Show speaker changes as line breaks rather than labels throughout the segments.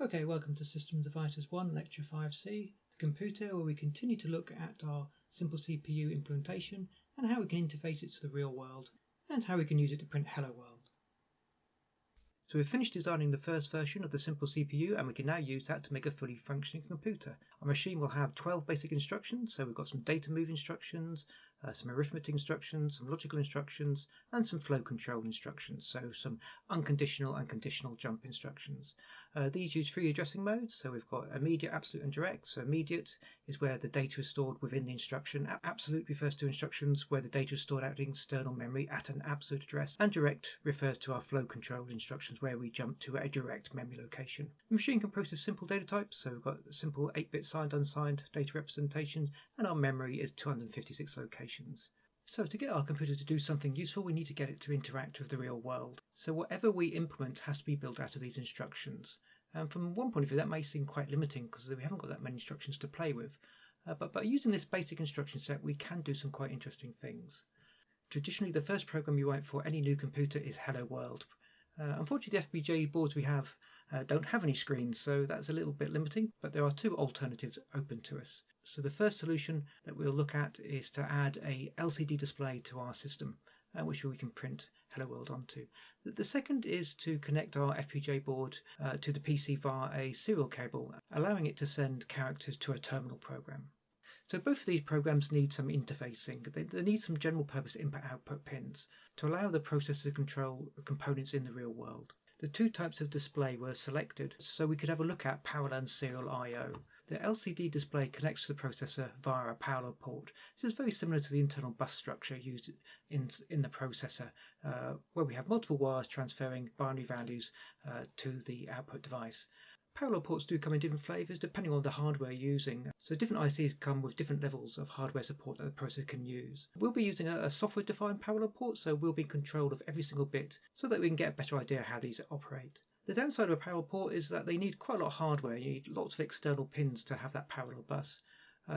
Okay, welcome to System Devices 1, Lecture 5C, the computer, where we continue to look at our simple CPU implementation and how we can interface it to the real world and how we can use it to print Hello World. So we've finished designing the first version of the simple CPU and we can now use that to make a fully functioning computer. Our machine will have 12 basic instructions, so we've got some data move instructions, some arithmetic instructions, some logical instructions, and some flow control instructions, so some unconditional and conditional jump instructions. These use three addressing modes, so we've got immediate, absolute, and direct. So immediate is where the data is stored within the instruction. Absolute refers to instructions where the data is stored out in external memory at an absolute address, and direct refers to our flow control instructions where we jump to a direct memory location. The machine can process simple data types, so we've got simple 8-bit signed unsigned data representation, and our memory is 256 locations. So to get our computer to do something useful, we need to get it to interact with the real world. So whatever we implement has to be built out of these instructions. And from one point of view, that may seem quite limiting because we haven't got that many instructions to play with. But by using this basic instruction set, we can do some quite interesting things. Traditionally, the first program you write for any new computer is Hello World. Unfortunately, the FPGA boards we have don't have any screens, so that's a little bit limiting, but there are two alternatives open to us. So the first solution that we'll look at is to add a LCD display to our system, which we can print Hello World onto. The second is to connect our FPGA board to the PC via a serial cable, allowing it to send characters to a terminal program. So both of these programs need some interfacing. They need some general purpose input-output pins to allow the processor to control components in the real world. The two types of display were selected so we could have a look at parallel and serial I/O. The LCD display connects to the processor via a parallel port. This is very similar to the internal bus structure used in the processor, where we have multiple wires transferring binary values to the output device. Parallel ports do come in different flavours depending on the hardware you're using, so different ICs come with different levels of hardware support that the processor can use. We'll be using a software-defined parallel port, so we'll be in control of every single bit so that we can get a better idea how these operate. The downside of a parallel port is that they need quite a lot of hardware. You need lots of external pins to have that parallel bus.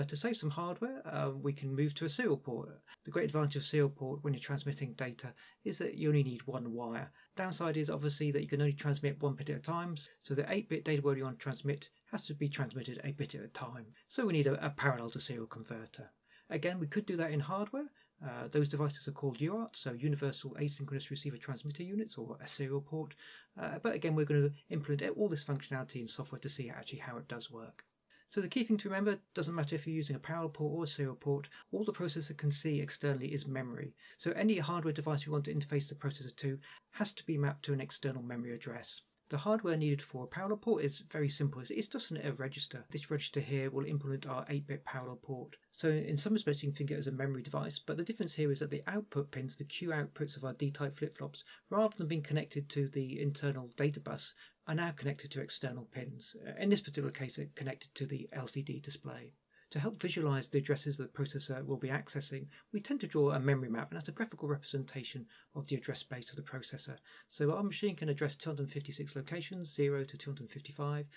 To save some hardware, we can move to a serial port. The great advantage of serial port when you're transmitting data is that you only need one wire. Downside is obviously that you can only transmit one bit at a time, so the 8-bit data word you want to transmit has to be transmitted a bit at a time. So we need a parallel to serial converter. Again, we could do that in hardware. Those devices are called UART, so Universal Asynchronous Receiver Transmitter Units, or a serial port. But again, we're going to implement all this functionality in software to see actually how it does work. So the key thing to remember, doesn't matter if you're using a parallel port or a serial port, all the processor can see externally is memory. So any hardware device we want to interface the processor to has to be mapped to an external memory address. The hardware needed for a parallel port is very simple. It's just a register. This register here will implement our 8-bit parallel port. So in some respects you can think of it as a memory device, but the difference here is that the output pins, the Q outputs of our D-type flip-flops, rather than being connected to the internal data bus, are now connected to external pins. In this particular case, it's connected to the LCD display. To help visualize the addresses that the processor will be accessing, we tend to draw a memory map, and that's a graphical representation of the address space of the processor. So our machine can address 256 locations, 0 to 255.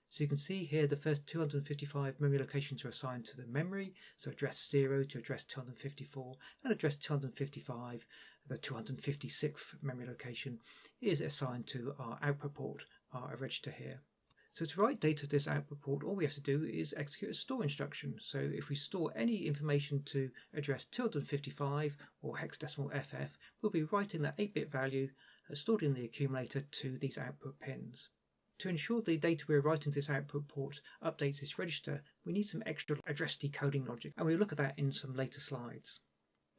So you can see here the first 255 memory locations are assigned to the memory, so address 0 to address 254, and address 255, the 256th memory location, is assigned to our output port, our register here. So to write data to this output port, all we have to do is execute a store instruction. So if we store any information to address 255 or hexadecimal FF, we'll be writing that 8-bit value stored in the accumulator to these output pins. To ensure the data we're writing to this output port updates this register, we need some extra address decoding logic, and we'll look at that in some later slides.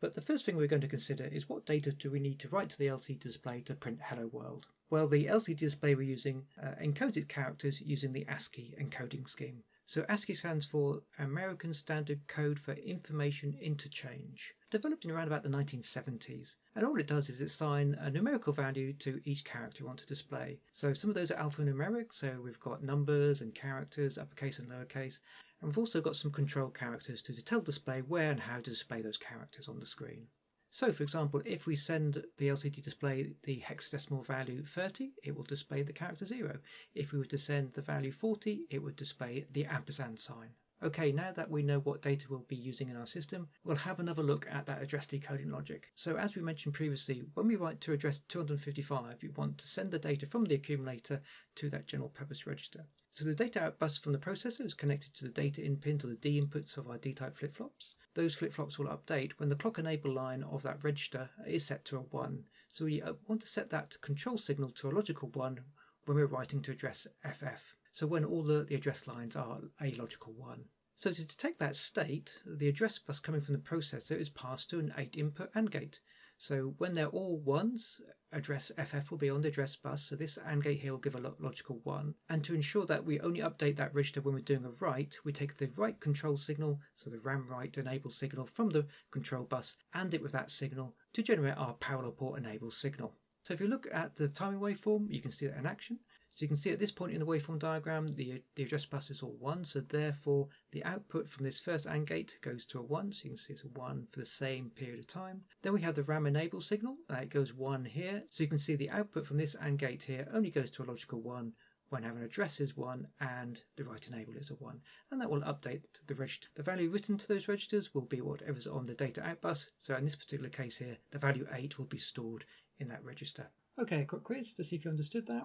But the first thing we're going to consider is what data do we need to write to the LCD display to print Hello World. Well, the LCD display we're using encodes its characters using the ASCII encoding scheme. So ASCII stands for American Standard Code for Information Interchange, developed in around about the 1970s. And all it does is assign a numerical value to each character you want to display. So some of those are alphanumeric, so we've got numbers and characters, uppercase and lowercase. And we've also got some control characters to tell the display where and how to display those characters on the screen. So for example, if we send the LCD display the hexadecimal value 30, it will display the character 0. If we were to send the value 40, it would display the ampersand sign. Okay, now that we know what data we'll be using in our system, we'll have another look at that address decoding logic. So as we mentioned previously, when we write to address 255, we want to send the data from the accumulator to that general purpose register. So the data out bus from the processor is connected to the data in pins or the D inputs of our D-type flip-flops. Those flip-flops will update when the clock enable line of that register is set to a 1. So we want to set that control signal to a logical 1 when we're writing to address FF. So when all the address lines are a logical 1. So to detect that state, the address bus coming from the processor is passed to an 8-input AND gate. So when they're all 1s, address FF will be on the address bus, so this AND gate here will give a logical 1. And to ensure that we only update that register when we're doing a write, we take the write control signal, so the RAM write enable signal from the control bus, and it with that signal to generate our parallel port enable signal. So if you look at the timing waveform, you can see that in action. So you can see at this point in the waveform diagram, the address bus is all 1, so therefore the output from this first AND gate goes to a 1, so you can see it's a 1 for the same period of time. Then we have the RAM enable signal, it goes 1 here, so you can see the output from this AND gate here only goes to a logical 1 when having address is 1 and the write enable is a 1, and that will update the register. The value written to those registers will be whatever's on the data out bus, so in this particular case here, the value 8 will be stored in that register. Okay, a quick quiz to see if you understood that.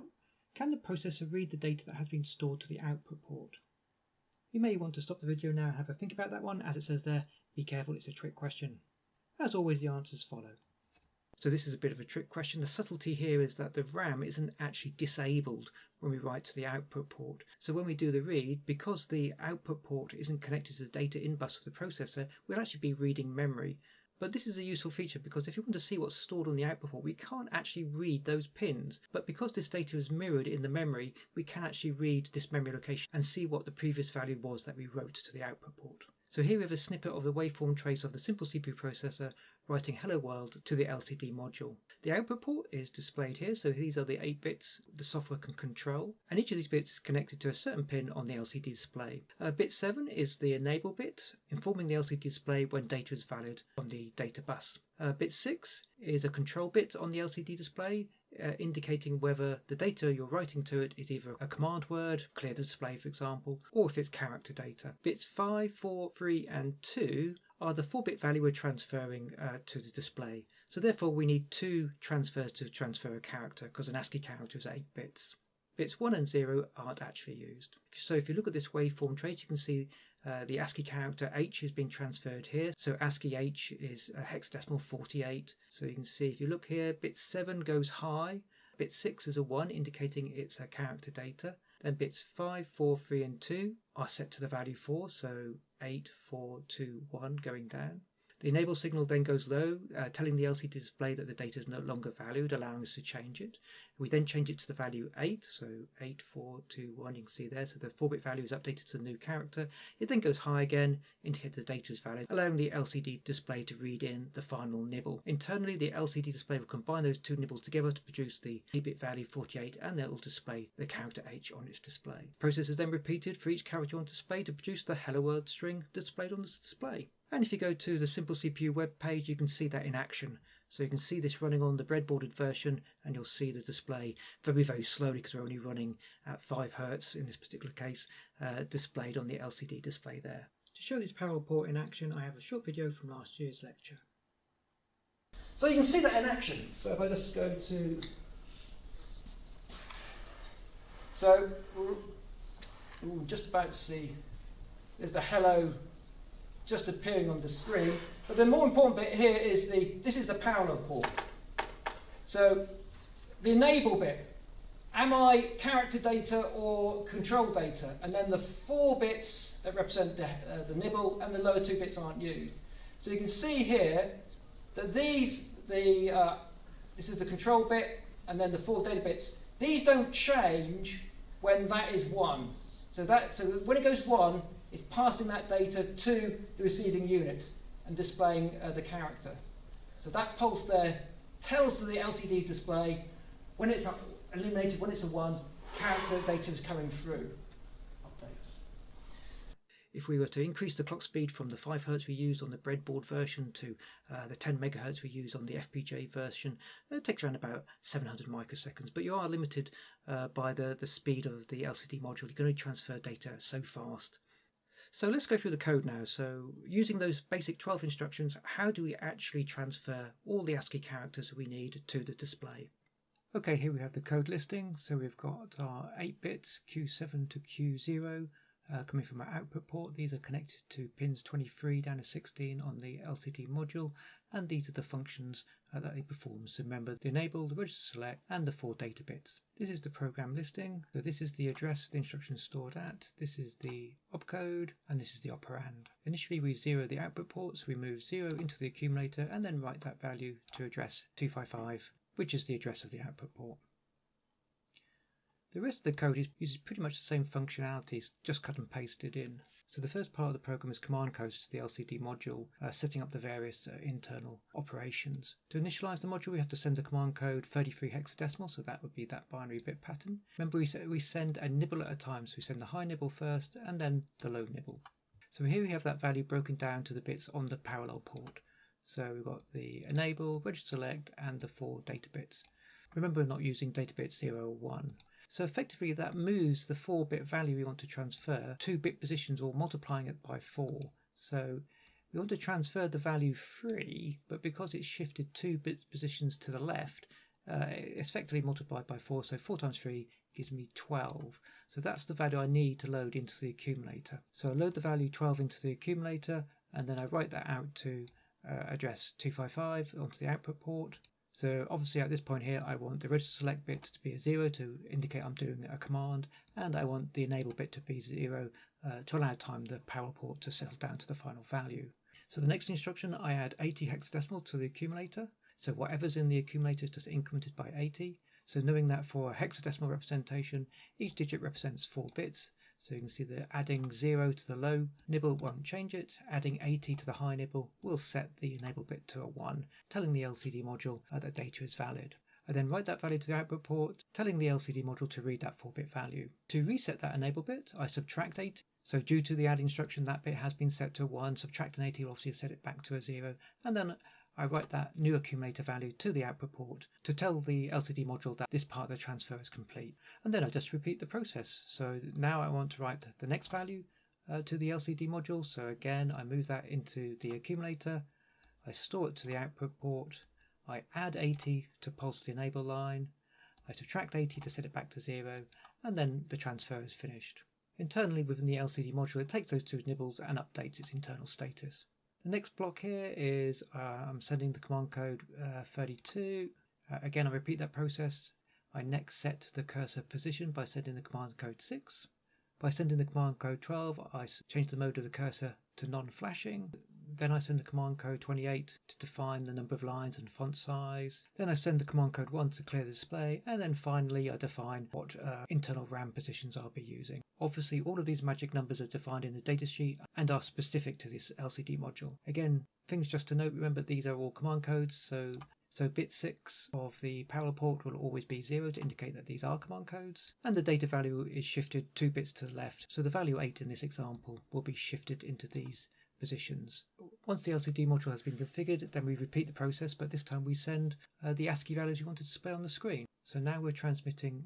Can the processor read the data that has been stored to the output port? You may want to stop the video now and have a think about that one. As it says there, be careful, it's a trick question. As always, the answers follow. So this is a bit of a trick question. The subtlety here is that the RAM isn't actually disabled when we write to the output port. So when we do the read, because the output port isn't connected to the data in bus of the processor, we'll actually be reading memory. But this is a useful feature because if you want to see what's stored on the output port, we can't actually read those pins. But because this data is mirrored in the memory, we can actually read this memory location and see what the previous value was that we wrote to the output port. So here we have a snippet of the waveform trace of the simple CPU processor writing hello world to the LCD module. The output port is displayed here, so these are the 8 bits the software can control, and each of these bits is connected to a certain pin on the LCD display. Bit 7 is the enable bit, informing the LCD display when data is valid on the data bus. Bit 6 is a control bit on the LCD display, indicating whether the data you're writing to it is either a command word, clear the display for example, or if it's character data. Bits 5, 4, 3 and 2 are the 4-bit value we're transferring to the display. So therefore we need 2 transfers to transfer a character because an ASCII character is 8 bits. Bits 1 and 0 aren't actually used. So if you look at this waveform trace, you can see the ASCII character H is being transferred here. So ASCII H is hexadecimal 48. So you can see if you look here, bit 7 goes high, bit 6 is a 1 indicating it's a character data. Then bits 5, 4, 3 and 2 are set to the value 4, so 8, 4, 2, 1 going down. The enable signal then goes low, telling the LCD display that the data is no longer valued, allowing us to change it. We then change it to the value 8, so 8, 4, 2, 1, you can see there. So the 4-bit value is updated to the new character. It then goes high again, indicating the data is valid, allowing the LCD display to read in the final nibble. Internally, the LCD display will combine those 2 nibbles together to produce the 8-bit value 48, and that will display the character H on its display. The process is then repeated for each character on display to produce the hello world string displayed on this display. And if you go to the Simple CPU web page, you can see that in action. So you can see this running on the breadboarded version, and you'll see the display very, very slowly because we're only running at 5 Hz in this particular case, displayed on the LCD display there. To show this parallel port in action, I have a short video from last year's lecture. So you can see that in action. So if I just go to... So we're just about to see, there's the hello just appearing on the screen, but the more important bit here is this is the parallel port. So the enable bit, am I character data or control data? And then the 4 bits that represent the nibble and the lower 2 bits aren't used. So you can see here that this is the control bit and then the 4 data bits. These don't change when that is 1. So when it goes 1, it's passing that data to the receiving unit and displaying the character. So that pulse there tells the LCD display when it's illuminated, when it's a 1, character data is coming through. If we were to increase the clock speed from the 5 Hz we used on the breadboard version to the 10 MHz we use on the FPGA version, it takes around about 700 microseconds, but you are limited by the speed of the LCD module. You can only transfer data so fast. So let's go through the code now. So using those basic 12 instructions, how do we actually transfer all the ASCII characters we need to the display? Okay, here we have the code listing. So we've got our 8 bits, Q7 to Q0, coming from our output port. These are connected to pins 23 down to 16 on the LCD module, and these are the functions that they perform. So remember, the enable, the register select, and the 4 data bits. This is the program listing. So this is the address the instruction is stored at. This is the opcode, and this is the operand. Initially, we zero the output port, so we move 0 into the accumulator, and then write that value to address 255. Which is the address of the output port. The rest of the code uses pretty much the same functionalities, just cut and pasted in. So the first part of the program is command codes to the LCD module, setting up the various internal operations. To initialize the module, we have to send the command code 33 hexadecimal, so that would be that binary bit pattern. Remember, we send a nibble at a time, so we send the high nibble first and then the low nibble. So here we have that value broken down to the bits on the parallel port. So we've got the enable, register select, and the 4 data bits. Remember, we're not using data bits 0 or 1. So effectively that moves the 4-bit value we want to transfer 2 bit positions, or multiplying it by 4. So we want to transfer the value 3, but because it's shifted 2 bit positions to the left, it's effectively multiplied by 4. So 4 times 3 gives me 12. So that's the value I need to load into the accumulator. So I load the value 12 into the accumulator, and then I write that out to address 255 onto the output port. So obviously at this point here I want the register select bit to be a 0 to indicate I'm doing a command, and I want the enable bit to be 0 to allow time the power port to settle down to the final value. So the next instruction, I add 80 hexadecimal to the accumulator. So whatever's in the accumulator is just incremented by 80. So knowing that for a hexadecimal representation, each digit represents 4 bits. So you can see that adding 0 to the low nibble won't change it. Adding 80 to the high nibble will set the enable bit to a 1, telling the LCD module that data is valid. I then write that value to the output port, telling the LCD module to read that 4-bit value. To reset that enable bit, I subtract 80. So due to the add instruction, that bit has been set to 1. Subtract an 80 will obviously set it back to a 0. And then I write that new accumulator value to the output port to tell the LCD module that this part of the transfer is complete. And then I just repeat the process. So now I want to write the next value to the LCD module. So again, I move that into the accumulator. I store it to the output port. I add 80 to pulse the enable line. I subtract 80 to set it back to 0. And then the transfer is finished. Internally within the LCD module, it takes those 2 nibbles and updates its internal status. The next block here is I'm sending the command code 32. Again, I repeat that process. I next set the cursor position by sending the command code 6. By sending the command code 12, I change the mode of the cursor to non-flashing. Then I send the command code 28 to define the number of lines and font size. Then I send the command code 1 to clear the display. And then finally I define what internal RAM positions I'll be using. Obviously all of these magic numbers are defined in the datasheet and are specific to this LCD module. Again, things just to note, remember these are all command codes, so bit 6 of the parallel port will always be 0 to indicate that these are command codes. And the data value is shifted 2 bits to the left, so the value 8 in this example will be shifted into these positions. Once the LCD module has been configured, then we repeat the process, but this time we send the ASCII values we wanted to display on the screen. So now we're transmitting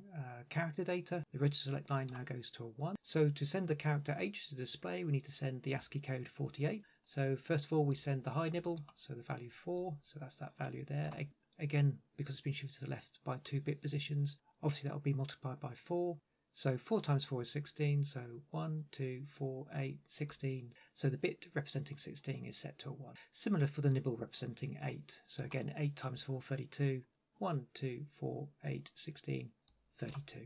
character data. The register select line now goes to a 1. So to send the character H to display, we need to send the ASCII code 48. So first of all, we send the high nibble, so the value 4. So that's that value there. Again, because it's been shifted to the left by 2-bit positions, obviously that will be multiplied by 4. So 4 times 4 is 16, so 1, 2, 4, 8, 16. So the bit representing 16 is set to a 1. Similar for the nibble representing 8. So again, 8 times 4, 32. 1, 2, 4, 8, 16, 32.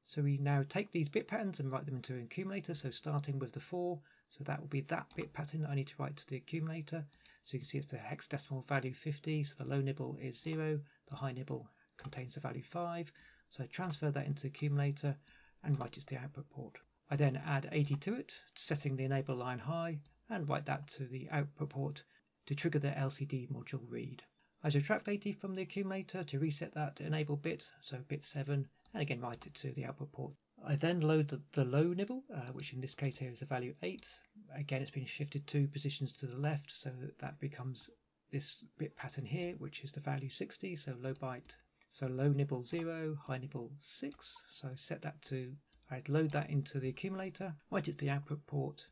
So we now take these bit patterns and write them into an accumulator. So starting with the 4, so that will be that bit pattern I need to write to the accumulator. So you can see it's the hexadecimal value 50, so the low nibble is 0, the high nibble contains the value 5. So I transfer that into the accumulator and write it to the output port. I then add 80 to it, setting the enable line high, and write that to the output port to trigger the LCD module read. I subtract 80 from the accumulator to reset that enable bit, so bit 7, and again write it to the output port. I then load the low nibble, which in this case here is the value 8. Again, it's been shifted 2 positions to the left, so that becomes this bit pattern here, which is the value 60, so low byte. So low nibble 0, high nibble 6. So set that to, I'd load that into the accumulator, write it to the output port,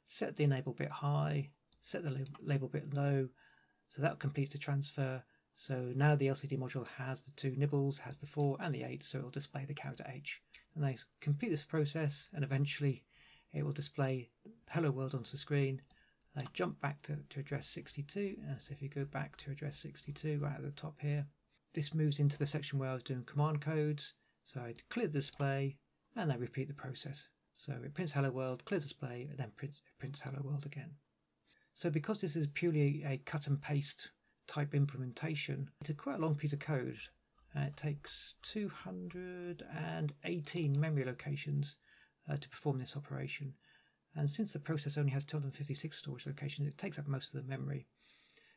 set the enable bit high, set the label bit low, so that completes the transfer. So now the LCD module has the 2 nibbles, has the 4 and the 8, so it will display the character H. And they complete this process, and eventually it will display hello world onto the screen. They jump back to address 62, so if you go back to address 62 right at the top here, this moves into the section where I was doing command codes. So I clear the display and then repeat the process. So it prints hello world, clears display, and then prints hello world again. So because this is purely a cut and paste type implementation, it's quite a long piece of code. It takes 218 memory locations to perform this operation. And since the process only has 256 storage locations, it takes up most of the memory.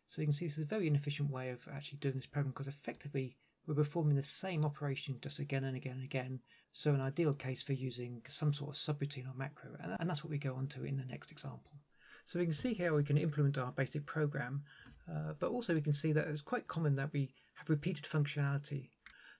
So you can see this is a very inefficient way of actually doing this program, because effectively we're performing the same operation just again and again and again. So an ideal case for using some sort of subroutine or macro, and that's what we go on to in the next example. So we can see here we can implement our basic program, but also we can see that it's quite common that we have repeated functionality.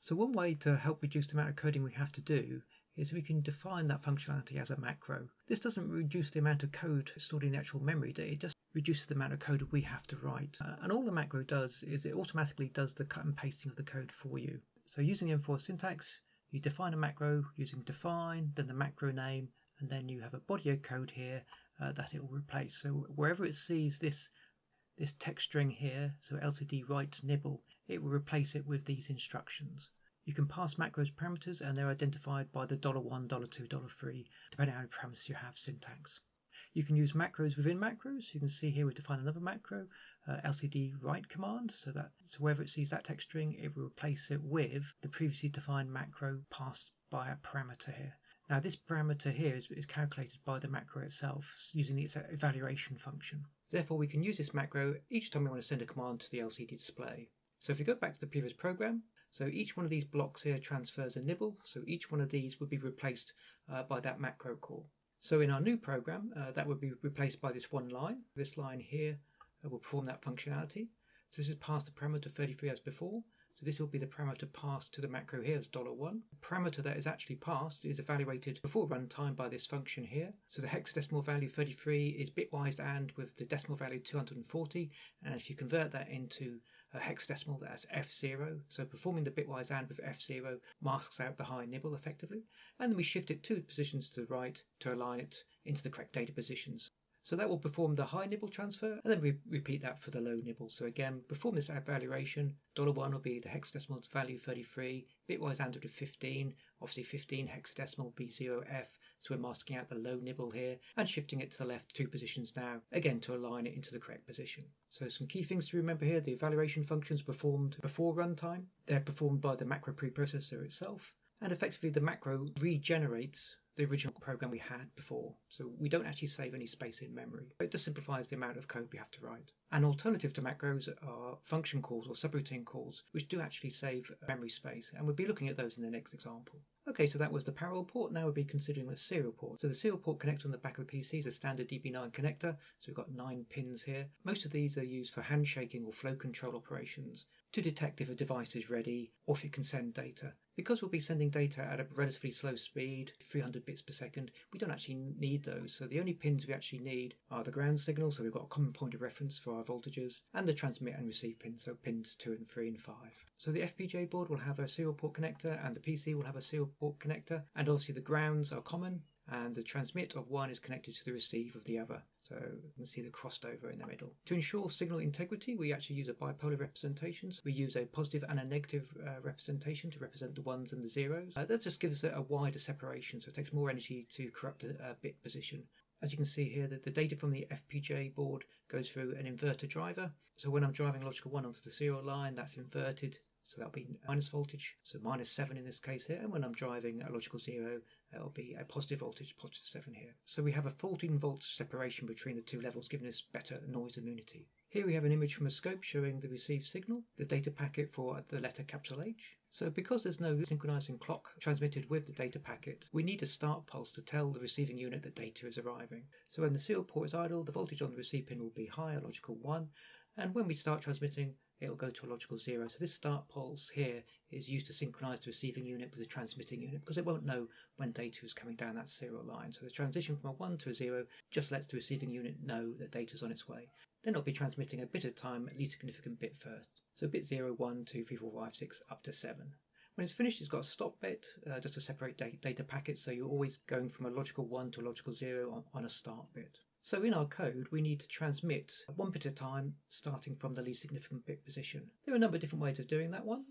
So one way to help reduce the amount of coding we have to do is we can define that functionality as a macro. This doesn't reduce the amount of code stored in the actual memory, it just reduces the amount of code we have to write. And all the macro does is it automatically does the cut and pasting of the code for you. So using M4 syntax, you define a macro using define, then the macro name, and then you have a body of code here that it will replace. So wherever it sees this text string here, so LCD write nibble, it will replace it with these instructions. You can pass macros parameters, and they're identified by the $1, $2, $3, depending on how many parameters you have syntax. You can use macros within macros. You can see here we define another macro, LCD write command, so wherever it sees that text string, it will replace it with the previously defined macro passed by a parameter here. Now this parameter here is calculated by the macro itself using its evaluation function. Therefore we can use this macro each time we want to send a command to the LCD display. So if we go back to the previous program, so each one of these blocks here transfers a nibble, so each one of these would be replaced by that macro call. So in our new program, that would be replaced by this one line. This line here will perform that functionality. So this is passed the parameter 33 as before. So this will be the parameter passed to the macro here as $1. The parameter that is actually passed is evaluated before runtime by this function here. So the hexadecimal value 33 is bitwise and with the decimal value 240. And if you convert that into a hexadecimal, that's F0. So performing the bitwise and with F0 masks out the high nibble effectively. And then we shift it 2 positions to the right to align it into the correct data positions. So that will perform the high nibble transfer, and then we repeat that for the low nibble. So again, perform this evaluation. $1 will be the hexadecimal value 33, bitwise ANDed with 15, obviously 15 hexadecimal will be 0F, so we're masking out the low nibble here, and shifting it to the left 2 positions now, again to align it into the correct position. So some key things to remember here: the evaluation functions performed before runtime, they're performed by the macro preprocessor itself, and effectively the macro regenerates the original program we had before, so we don't actually save any space in memory. It just simplifies the amount of code we have to write. An alternative to macros are function calls or subroutine calls, which do actually save memory space, and we'll be looking at those in the next example. Okay, so that was the parallel port. Now we'll be considering the serial port. So the serial port connector on the back of the PC is a standard DB9 connector, so we've got 9 pins here. Most of these are used for handshaking or flow control operations to detect if a device is ready or if it can send data. Because we'll be sending data at a relatively slow speed, 300 bits per second, we don't actually need those. So the only pins we actually need are the ground signal, so we've got a common point of reference for our voltages, and the transmit and receive pins, so pins 2 and 3 and 5. So the FPGA board will have a serial port connector, and the PC will have a serial port connector, and obviously the grounds are common, and the transmit of one is connected to the receive of the other. So you can see the crossed over in the middle. To ensure signal integrity, we actually use a bipolar representation. So we use a positive and a negative representation to represent the ones and the zeros. That just gives us a wider separation, so it takes more energy to corrupt a bit position. As you can see here, that the data from the FPGA board goes through an inverter driver. So when I'm driving logical 1 onto the serial line, that's inverted. So that'll be minus voltage, so -7 in this case here. And when I'm driving a logical 0, it'll be a positive voltage, +7 here. So we have a 14 volt separation between the 2 levels, giving us better noise immunity. Here we have an image from a scope showing the received signal, the data packet for the letter capital H. So because there's no synchronizing clock transmitted with the data packet, we need a start pulse to tell the receiving unit that data is arriving. So when the serial port is idle, the voltage on the receive pin will be high, a logical 1, and when we start transmitting, it'll go to a logical 0. So this start pulse here is used to synchronize the receiving unit with the transmitting unit, because it won't know when data is coming down that serial line. So the transition from a 1 to a 0 just lets the receiving unit know that data is on its way. Then it'll be transmitting a bit at a time, at least significant bit first. So bit 0, 1, 2, 3, 4, 5, 6 up to 7. When it's finished, it's got a stop bit just to separate data packets, so you're always going from a logical 1 to a logical 0 on a start bit. So in our code, we need to transmit 1 bit at a time, starting from the least significant bit position. There are a number of different ways of doing that one.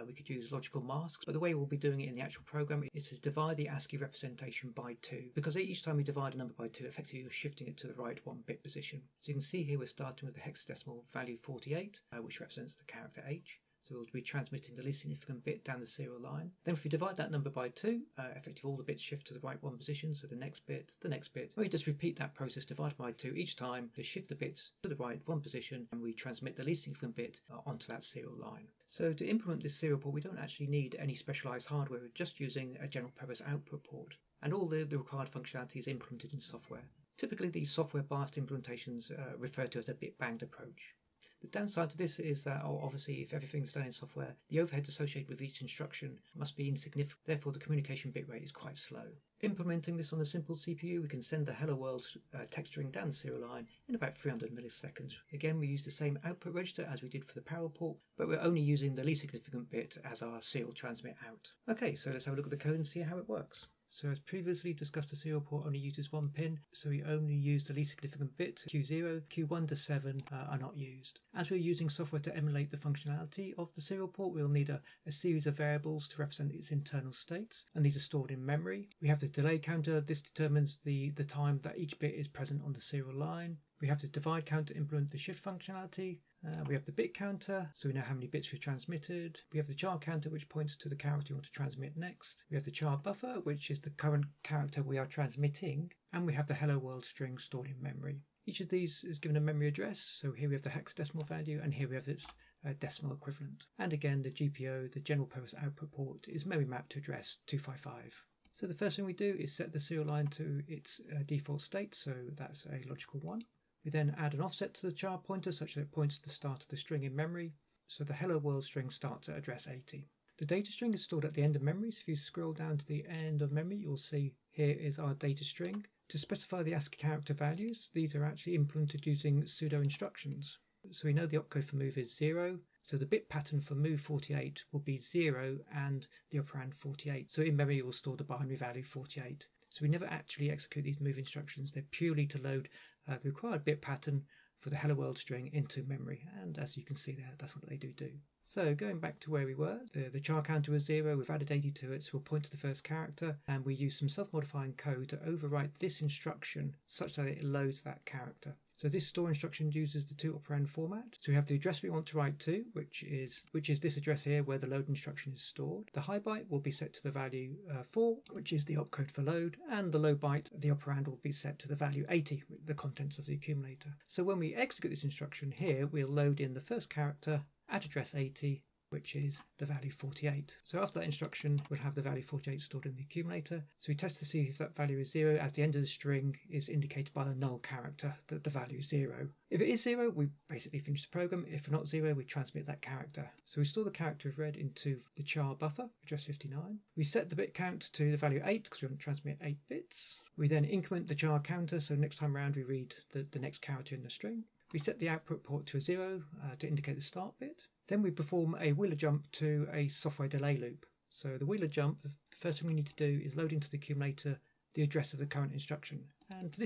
We could use logical masks, but the way we'll be doing it in the actual program is to divide the ASCII representation by 2, because each time we divide a number by 2, effectively you're shifting it to the right 1 bit position. So you can see here we're starting with the hexadecimal value 48, which represents the character H. So we'll be transmitting the least significant bit down the serial line. Then if we divide that number by 2, effectively all the bits shift to the right 1 position, so the next bit, and we just repeat that process, divide by 2 each time, to shift the bits to the right 1 position, and we transmit the least significant bit onto that serial line. So to implement this serial port, we don't actually need any specialized hardware, we're just using a general purpose output port, and all the required functionality is implemented in software. Typically these software BAST implementations are referred to as a bit-banged approach. The downside to this is that obviously if everything's done in software, the overheads associated with each instruction must be insignificant, therefore the communication bit rate is quite slow. Implementing this on a simple CPU, we can send the hello world text string down the serial line in about 300 milliseconds. Again, we use the same output register as we did for the parallel port, but we're only using the least significant bit as our serial transmit out. Okay, so let's have a look at the code and see how it works. So as previously discussed, the serial port only uses 1 pin, so we only use the least significant bit. Q0, Q1 to 7 are not used. As we're using software to emulate the functionality of the serial port, we'll need a series of variables to represent its internal states, and these are stored in memory. We have the delay counter. This determines the time that each bit is present on the serial line. We have the divide counter to implement the shift functionality. We have the bit counter, so we know how many bits we've transmitted. We have the char counter, which points to the character you want to transmit next. We have the char buffer, which is the current character we are transmitting. And we have the hello world string stored in memory. Each of these is given a memory address, so here we have the hexadecimal value, and here we have its decimal equivalent. And again, the GPIO, the general purpose output port, is memory mapped to address 255. So the first thing we do is set the serial line to its default state, so that's a logical 1. We then add an offset to the char pointer such that it points to the start of the string in memory, so the hello world string starts at address 80. The data string is stored at the end of memory, so if you scroll down to the end of memory, you'll see here is our data string. To specify the ASCII character values, these are actually implemented using pseudo instructions. So we know the opcode for move is 0, so the bit pattern for move 48 will be 0 and the operand 48. So in memory you will store the binary value 48. So we never actually execute these move instructions, they're purely to load the required bit pattern for the hello world string into memory, and as you can see there, that's what they do. So going back to where we were, the char counter was 0, we've added 80 to it, so we'll point to the first character, and we use some self-modifying code to overwrite this instruction such that it loads that character. So this store instruction uses the 2 operand format. So we have the address we want to write to, which is this address here where the load instruction is stored. The high byte will be set to the value 4, which is the opcode for load, and the low byte, the operand, will be set to the value 80, the contents of the accumulator. So when we execute this instruction here, we'll load in the first character at address 80, which is the value 48. So after that instruction, we'll have the value 48 stored in the accumulator. So we test to see if that value is 0, as the end of the string is indicated by the null character that the value is 0. If it is 0, we basically finish the program. If not 0, we transmit that character. So we store the character of red into the char buffer, address 59. We set the bit count to the value 8 because we want to transmit 8 bits. We then increment the char counter, so next time around we read the next character in the string. We set the output port to a 0 to indicate the start bit. Then we perform a wheeler jump to a software delay loop. So the wheeler jump, the first thing we need to do is load into the accumulator the address of the current instruction. And for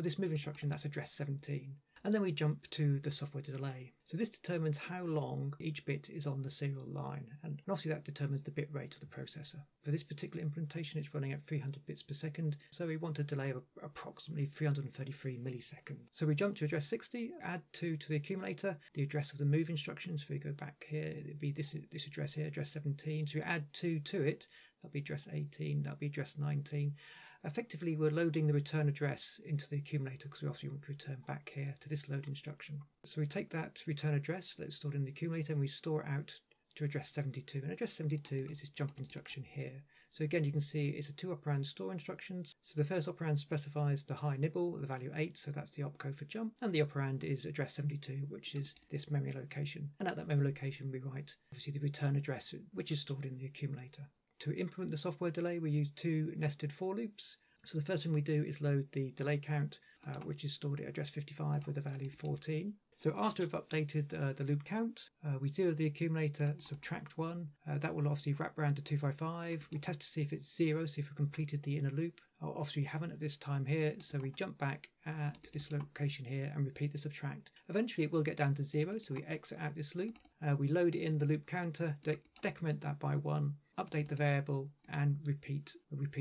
this move instruction, that's address 17. And then we jump to the software delay. So this determines how long each bit is on the serial line, and obviously that determines the bit rate of the processor. For this particular implementation, it's running at 300 bits per second, so we want a delay of approximately 333 milliseconds. So we jump to address 60, add 2 to the accumulator, the address of the move instructions. If we go back here, it'd be this address here, address 17. So we add 2 to it, that'll be address 18, that'll be address 19. Effectively, we're loading the return address into the accumulator because we obviously want to return back here to this load instruction. So we take that return address that's stored in the accumulator and we store it out to address 72. And address 72 is this jump instruction here. So again, you can see it's a 2 operand store instructions. So the first operand specifies the high nibble, the value 8, so that's the opcode for jump. And the operand is address 72, which is this memory location. And at that memory location, we write obviously the return address, which is stored in the accumulator. To implement the software delay, we use 2 nested for loops. So the first thing we do is load the delay count, which is stored at address 55 with the value 14. So after we've updated the loop count, we zero the accumulator, subtract 1. That will obviously wrap around to 255. We test to see if it's 0, see if we've completed the inner loop. Obviously we haven't at this time here, so we jump back to this location here and repeat the subtract. Eventually it will get down to 0, so we exit out this loop. We load in the loop counter, decrement that by 1, update the variable, and repeat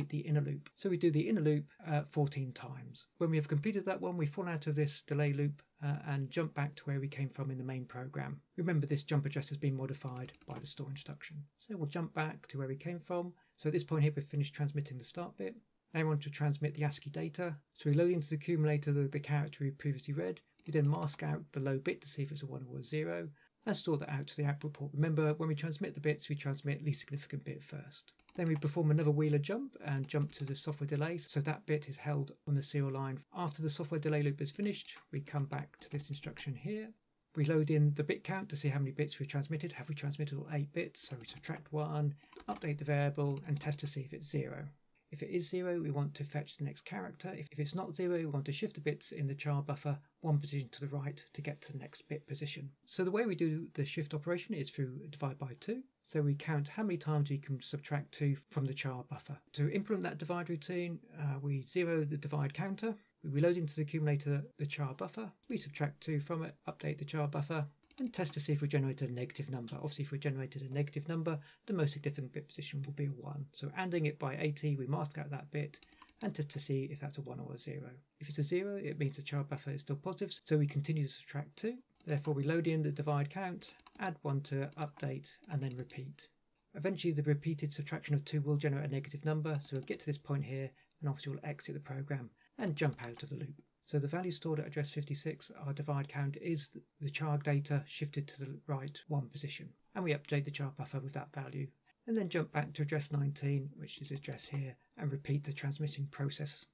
the inner loop. So we do the inner loop 14 times. When we have completed that one, we fall out of this delay loop and jump back to where we came from in the main program. Remember, this jump address has been modified by the store instruction. So we'll jump back to where we came from. So at this point here, we've finished transmitting the start bit. Now we want to transmit the ASCII data. So we load into the accumulator the character we previously read. We then mask out the low bit to see if it's a 1 or a 0. And store that out to the output port. Remember, when we transmit the bits, we transmit least significant bit first. Then we perform another wheeler jump and jump to the software delay, so that bit is held on the serial line. After the software delay loop is finished, we come back to this instruction here. We load in the bit count to see how many bits we've transmitted. Have we transmitted all 8 bits? So we subtract 1, update the variable, and test to see if it's 0. If it is 0, we want to fetch the next character. If it's not 0, we want to shift the bits in the char buffer 1 position to the right to get to the next bit position. So the way we do the shift operation is through divide by 2. So we count how many times we can subtract 2 from the char buffer. To implement that divide routine, we zero the divide counter. We reload into the accumulator the char buffer. We subtract 2 from it, update the char buffer, and test to see if we generated a negative number. Obviously, if we generated a negative number, the most significant bit position will be a 1. So adding it by 80, we mask out that bit and test to see if that's a 1 or a 0. If it's a 0, it means the char buffer is still positive, so we continue to subtract 2. Therefore, we load in the divide count, add 1 to it, update, and then repeat. Eventually, the repeated subtraction of 2 will generate a negative number, so we'll get to this point here, and obviously we'll exit the program and jump out of the loop. So the value stored at address 56, our divide count, is the char data shifted to the right 1 position. And we update the char buffer with that value. And then jump back to address 19, which is address here, and repeat the transmitting process.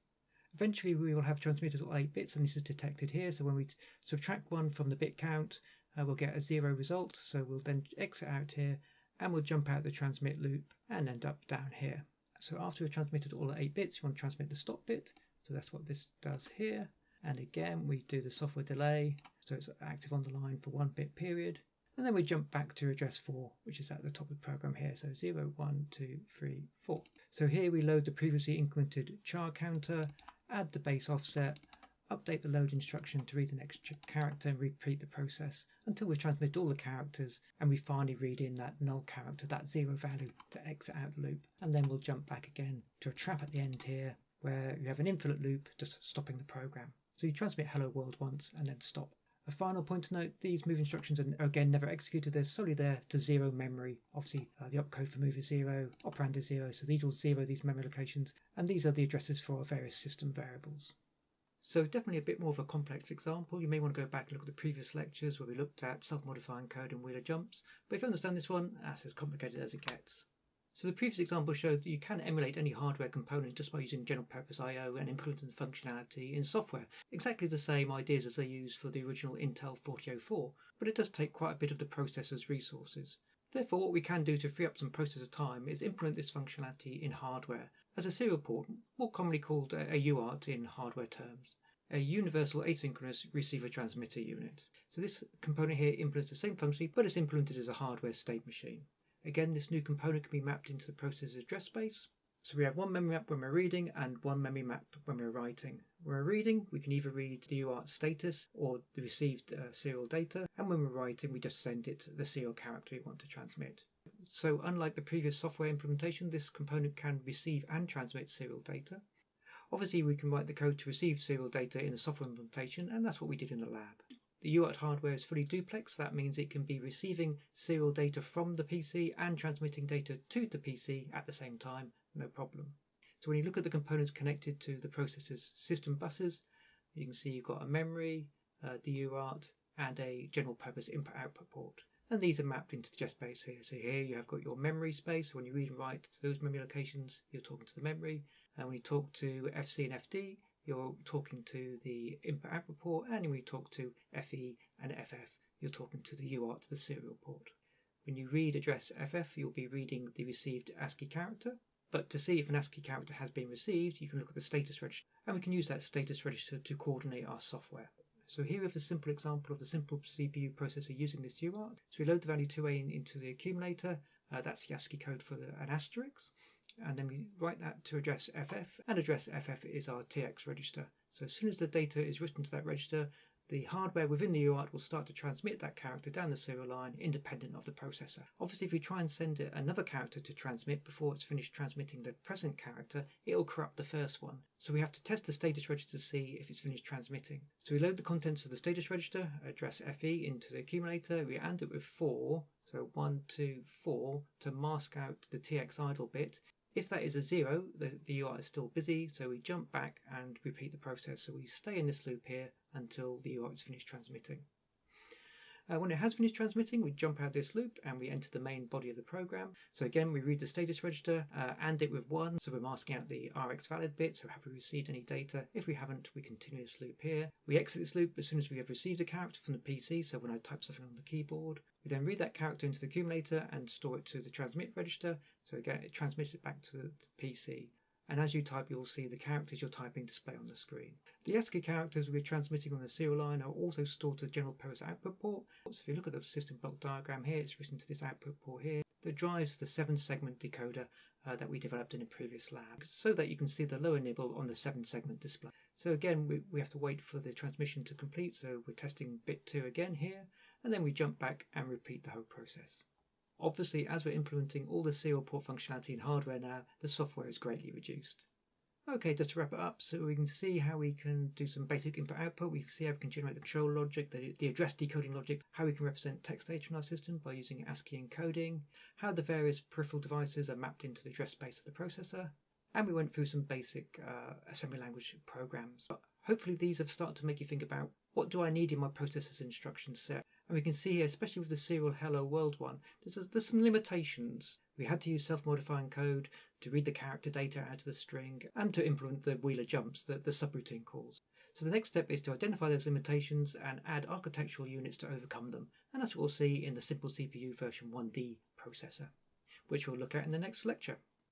Eventually we will have transmitted all 8 bits, and this is detected here. So when we subtract 1 from the bit count, we'll get a 0 result. So we'll then exit out here, and we'll jump out the transmit loop and end up down here. So after we've transmitted all 8 bits, we want to transmit the stop bit. So that's what this does here. And again, we do the software delay, so it's active on the line for 1 bit period. And then we jump back to address 4, which is at the top of the program here. So 0, 1, 2, 3, 4. So here we load the previously incremented char counter, add the base offset, update the load instruction to read the next character, and repeat the process until we transmit all the characters, and we finally read in that null character, that 0 value, to exit out the loop. And then we'll jump back again to a trap at the end here, where you have an infinite loop just stopping the program. So you transmit hello world once and then stop. A final point to note, these move instructions are again never executed. They're solely there to zero memory. Obviously the opcode for move is 0, operand is 0, so these will zero these memory locations, and these are the addresses for our various system variables. So definitely a bit more of a complex example. You may want to go back and look at the previous lectures where we looked at self-modifying code and wheeler jumps, but if you understand this one, that's as complicated as it gets. So the previous example showed that you can emulate any hardware component just by using general purpose I/O and implementing functionality in software. Exactly the same ideas as they used for the original Intel 4004, but it does take quite a bit of the processor's resources. Therefore, what we can do to free up some processor time is implement this functionality in hardware as a serial port, more commonly called a UART in hardware terms, a Universal Asynchronous Receiver Transmitter Unit. So this component here implements the same function, but it's implemented as a hardware state machine. Again, this new component can be mapped into the processor's address space. So we have one memory map when we're reading and one memory map when we're writing. When we're reading, we can either read the UART status or the received serial data, and when we're writing, we just send it the serial character we want to transmit. So unlike the previous software implementation, this component can receive and transmit serial data. Obviously, we can write the code to receive serial data in a software implementation, and that's what we did in the lab. The UART hardware is fully duplex. That means it can be receiving serial data from the PC and transmitting data to the PC at the same time, no problem. So when you look at the components connected to the processor's system buses, you can see you've got a memory, the UART, and a general purpose input-output port. And these are mapped into the address space here. So here you have got your memory space. So when you read and write to those memory locations, you're talking to the memory. And when you talk to FC and FD, you're talking to the input-output port, and when you talk to FE and FF, you're talking to the UART, the serial port. When you read address FF, you'll be reading the received ASCII character, But to see if an ASCII character has been received, you can look at the status register, and we can use that status register to coordinate our software. So here we have a simple example of the simple CPU processor using this UART. So we load the value 2A into the accumulator. That's the ASCII code for an asterisk. And then we write that to address FF, and address FF is our TX register. So as soon as the data is written to that register, the hardware within the UART will start to transmit that character down the serial line independent of the processor. Obviously, if you try and send another character to transmit before it's finished transmitting the present character, it'll corrupt the first one. So we have to test the status register to see if it's finished transmitting. So we load the contents of the status register, address FE into the accumulator, we AND it with 4, so 1, 2, 4, to mask out the TX idle bit. If that is a 0, the UART is still busy, so we jump back and repeat the process. So we stay in this loop here until the UART is finished transmitting. When it has finished transmitting, we jump out of this loop and we enter the main body of the program. So again, we read the status register, AND it with 1, so we're masking out the RX valid bit, so have we received any data? If we haven't, we continue this loop here. We exit this loop as soon as we have received a character from the PC, so when I type something on the keyboard. We then read that character into the accumulator and store it to the transmit register, so again, it transmits it back to the PC. And as you type, you'll see the characters you're typing display on the screen. The ASCII characters we're transmitting on the serial line are also stored to the general purpose output port. So if you look at the system block diagram here, it's written to this output port here that drives the 7-segment decoder that we developed in a previous lab, so that you can see the lower nibble on the 7-segment display. So again, we have to wait for the transmission to complete, so we're testing bit 2 again here, and then we jump back and repeat the whole process. Obviously, as we're implementing all the serial port functionality in hardware now, the software is greatly reduced. Okay, just to wrap it up, so we can see how we can do some basic input-output. We can see how we can generate the control logic, the address decoding logic, how we can represent text data in our system by using ASCII encoding, how the various peripheral devices are mapped into the address space of the processor, and we went through some basic assembly language programs. But hopefully these have started to make you think about, what do I need in my processor's instruction set? And we can see here, especially with the serial hello world one, there's some limitations. We had to use self-modifying code to read the character data out of the string and to implement the wheeler jumps, the subroutine calls. So the next step is to identify those limitations and add architectural units to overcome them. And that's what we'll see in the Simple CPU version 1D processor, which we'll look at in the next lecture.